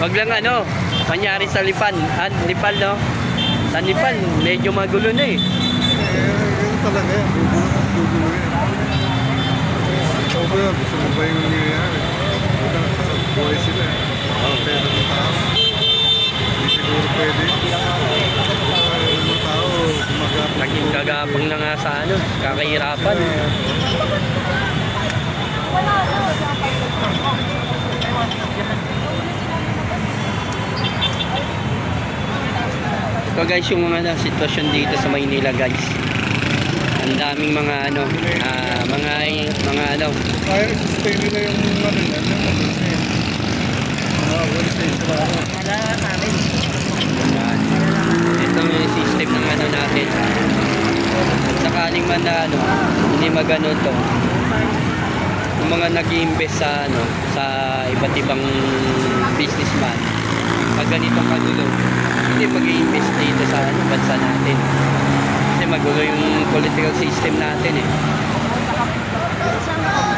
Wag lang ano, manyari sa Lipan. Lipan, no? Sa Lipan, medyo magulo na eh. Yun talaga yan. Gugulo yan. Ikaw ba yan? Gusto mo ba yung nangyayari? Buhay sila eh. Pero ng tao. Hindi siguro pwede. Yung tao, gumagapang. Naging kagapang na nga sa ano, kakahirapan. Ito guys yung mga sitwasyon dito sa Maynila guys. Ang daming mga ano, mga ano. Kaya sustain nila yung ano yan. Ito yung system ng ano natin. At sakaling man na ano, hindi magano to. Yung mga nag-i-invest sa ano, sa iba't ibang businessman, pag ganitong kagulo, hindi mag-i-invest dito sa ano, bansa natin. Kasi magulo yung political system natin eh.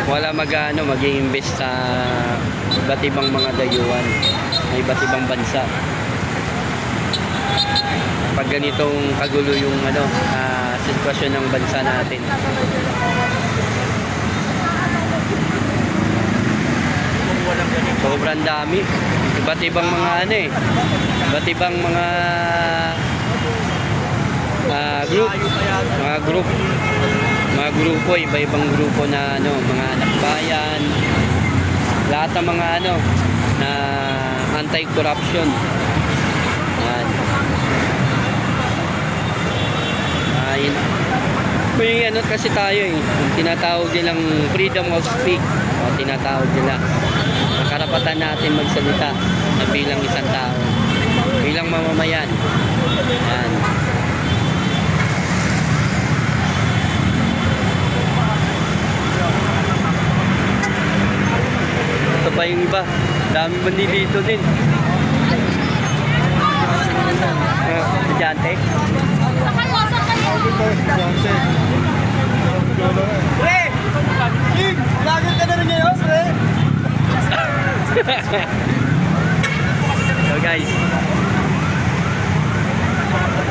Wala mag-i-invest sa iba't ibang mga dayuhan, sa iba't ibang bansa. Pag ganitong kagulo yung ano, sitwasyon ng bansa natin. Sobrang dami. Iba't ibang mga ano eh. Iba't ibang mga grupo, iba-ibang grupo na ano, mga anak bayan. Lahat ng mga ano na anti-corruption. Yan. May ano kasi tayo eh. Tinatawag nilang freedom of speech. O tinatawag nila. Ang karapatan natin magsalita na bilang isang tao. Bilang mamamayan. Yan. Ito pa yung iba. Dami manilito din. Estudyante. Pre! King! Lagi ka na rin ngayon, pre! So guys,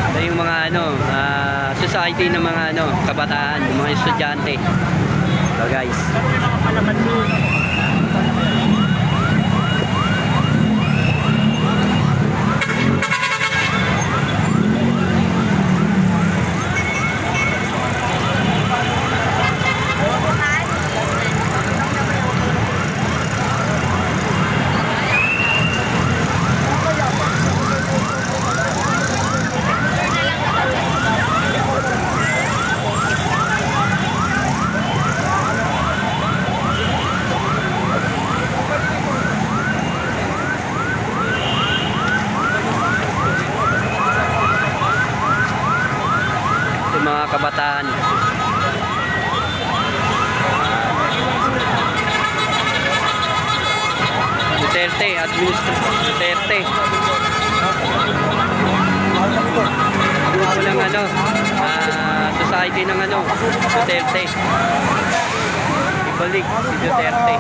ito yung mga ano, society ng mga ano, kabataan, ng mga estudyante. So guys, mga kabataan. Duterte, Duterte. Grupo ng ano, society ng ano, Duterte. Ibalik si Duterte.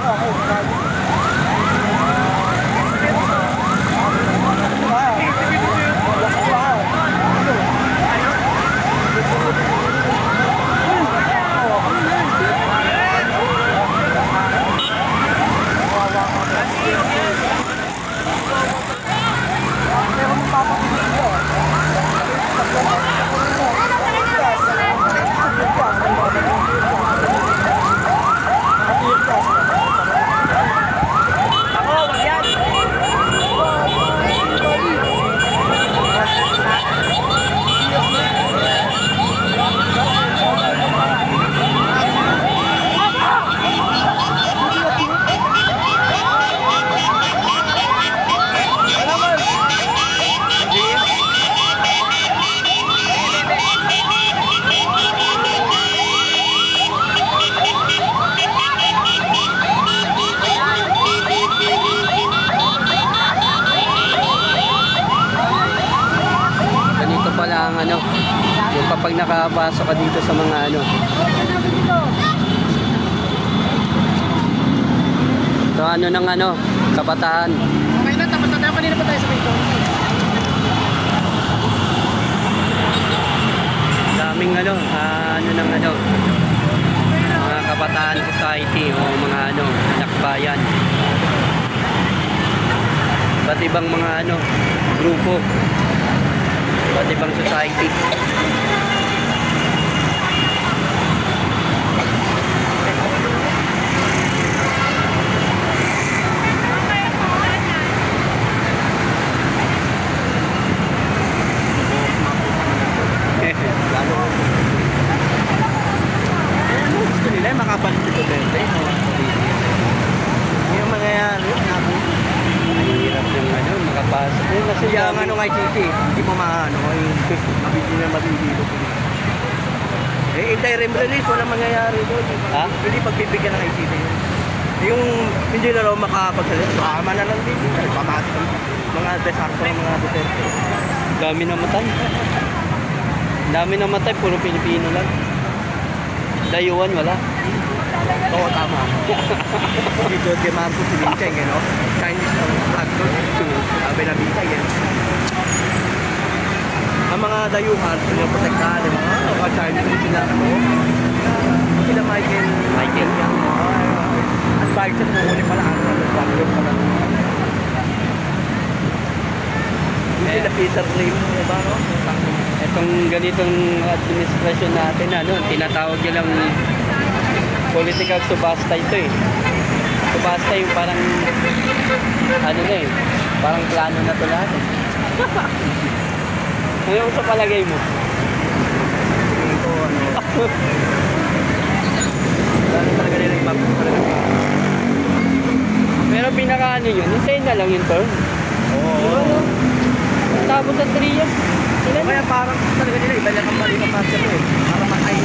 Pala ang ano, yung kapag nakapasok ka dito sa mga ano, ito ano ng ano, kabataan. Okay na, tapos na tayo kanina pa tayo sa Bicol. Daming ano ng ano, mga kabataan society o mga ano, anak bayan. Iba't ibang mga ano, grupo. Iba't ibang society. Gusto nila makabalik dito Duterte. Yung mangyayari, Hirap yung ano, makapasok. Yun kasi kaya ang dami- ano nga Chichi, hindi mo maano, mabibili na mabibili ko. Eh, interim release, walang mangyayari doon. Ha? Hindi pagbibigyan ng ICT yun. Yung hindi na raw makapagsalita, tama na lang din yun. Pamatay. Mga desakto ng mga Duterte. Dami namatay. Dami namatay, puro Pilipino lang. Dayuan, wala. Oo, tama. Si Jorge Marcos, si Vincent, no? Chinese ang actor. Sabi na Vincent, eh. Ang mga dayuhan, pinoprotektahan, yung mga Chinese rin sila, ano? Sila Michael. Michael. At bakit sa tumukunin pala, ano? Bakit pala? Yung sila Peter Lim, diba, no? Itong ganitong administrasyon natin, ano, tinatawag nilang political subasta ito eh. Subasta yung parang, ano na eh, parang plano na to lahat eh. Ano sa palagay mo? Tingin ko, ano? Lalo talaga nila yung mapos talaga. Pero pinaka ano yun, hintayin na lang yung turn. Oo. Ano? Tapos sa 3 years, sila na. Kaya parang talaga nila, iba lang ang mali ng pastor eh. Para makain